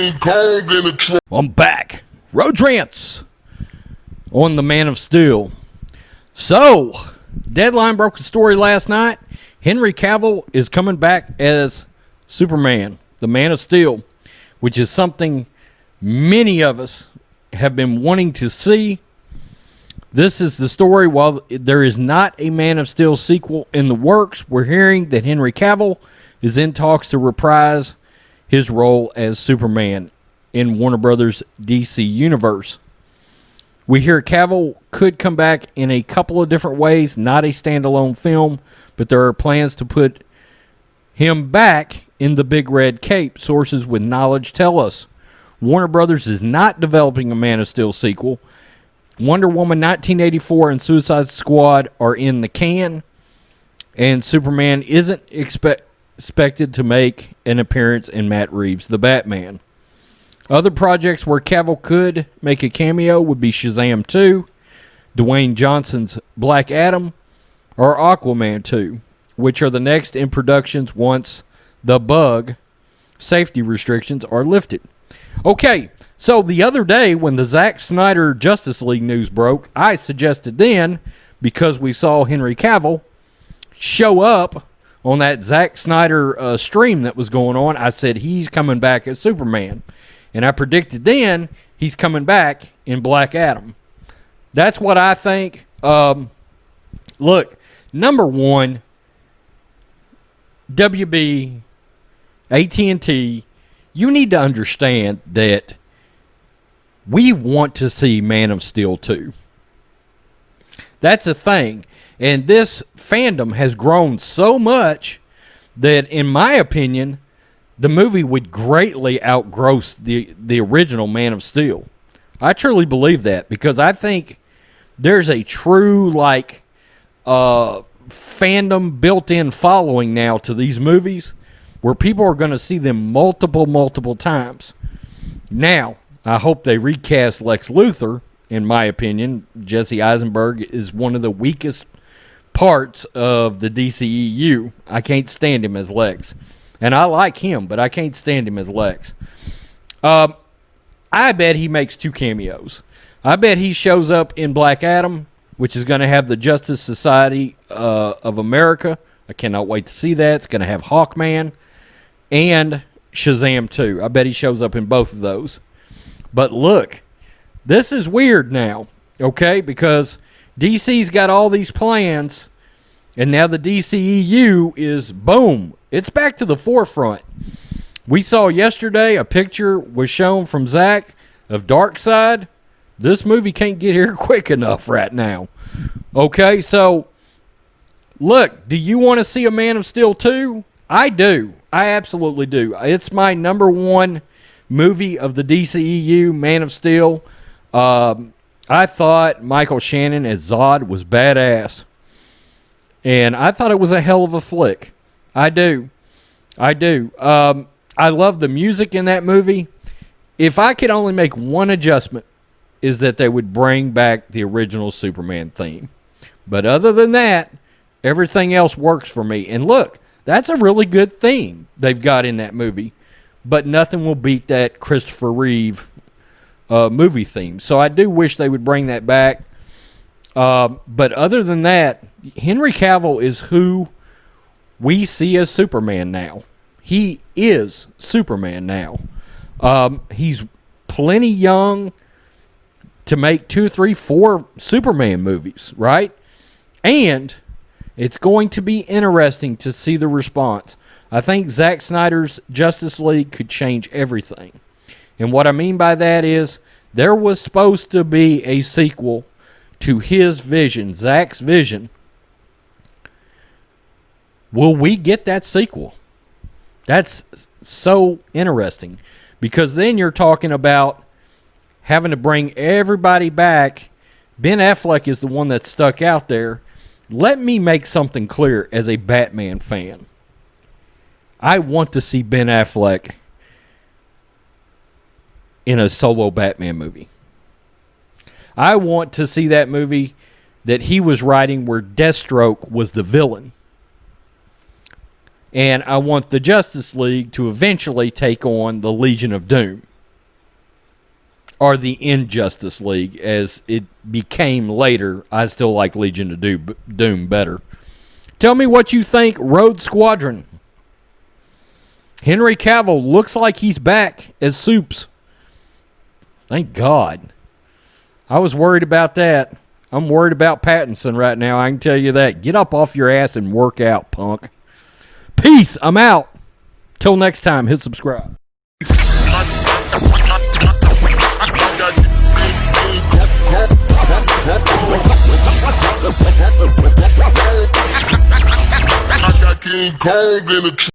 King Kong in the truck. I'm back. Road Rants on the Man of Steel. So, Deadline broke a story last night. Henry Cavill is coming back as Superman, the Man of Steel, which is something many of us have been wanting to see. This is the story. While there is not a Man of Steel sequel in the works, we're hearing that Henry Cavill is in talks to reprise his role as Superman in Warner Brothers' DC universe. We hear Cavill could come back in a couple of different ways, not a standalone film, but there are plans to put him back in the big red cape. Sources with knowledge tell us Warner Brothers is not developing a Man of Steel sequel. Wonder Woman 1984 and Suicide Squad are in the can, and Superman isn't expected to make an appearance in Matt Reeves' The Batman. Other projects where Cavill could make a cameo would be Shazam 2, Dwayne Johnson's Black Adam, or Aquaman 2, which are the next in productions once the bug safety restrictions are lifted. Okay, so the other day when the Zack Snyder Justice League news broke, I suggested then, because we saw Henry Cavill show up on that Zack Snyder stream that was going on, I said he's coming back as Superman. And I predicted then he's coming back in Black Adam. That's what I think. Look, number one, WB, AT&T, you need to understand that we want to see Man of Steel 2. That's a thing. And this fandom has grown so much that, in my opinion, the movie would greatly outgross the original Man of Steel. I truly believe that, because I think there's a true fandom built-in following now to these movies where people are going to see them multiple times. Now, I hope they recast Lex Luthor. In my opinion, Jesse Eisenberg is one of the weakest parts of the DCEU. I can't stand him as Lex. And I like him, but I can't stand him as Lex. I bet he makes 2 cameos. I bet he shows up in Black Adam, which is going to have the Justice Society of America. I cannot wait to see that. It's going to have Hawkman and Shazam 2. I bet he shows up in both of those. But look, this is weird now, okay? Because DC's got all these plans, and now the DCEU is, boom, it's back to the forefront. We saw yesterday a picture was shown from Zach of Darkseid. This movie can't get here quick enough right now. Okay, so look, do you want to see a Man of Steel 2? I do. I absolutely do. It's my number one movie of the DCEU, Man of Steel. I thought Michael Shannon as Zod was badass. And I thought it was a hell of a flick. I do. I love the music in that movie. If I could only make one adjustment, is that they would bring back the original Superman theme. But other than that, everything else works for me. And look, that's a really good theme they've got in that movie. But nothing will beat that Christopher Reeve movie theme. So I do wish they would bring that back. But other than that, Henry Cavill is who we see as Superman now. He is Superman now. He's plenty young to make 2, 3, 4 Superman movies, right? And it's going to be interesting to see the response. I think Zack Snyder's Justice League could change everything. And what I mean by that is there was supposed to be a sequel to his vision, Zack's vision. Will we get that sequel? That's so interesting, because then you're talking about having to bring everybody back. Ben Affleck is the one that's stuck out there. Let me make something clear as a Batman fan. I want to see Ben Affleck in a solo Batman movie. I want to see that movie that he was writing where Deathstroke was the villain. And I want the Justice League to eventually take on the Legion of Doom. or the Injustice League, as it became later. I still like Legion of Doom better. Tell me what you think, Rhodes Squadron. Henry Cavill looks like he's back as Supes. Thank God. I was worried about that. I'm worried about Pattinson right now. I can tell you that. Get up off your ass and work out, punk. Peace. I'm out. Till next time, hit subscribe. King Kong in the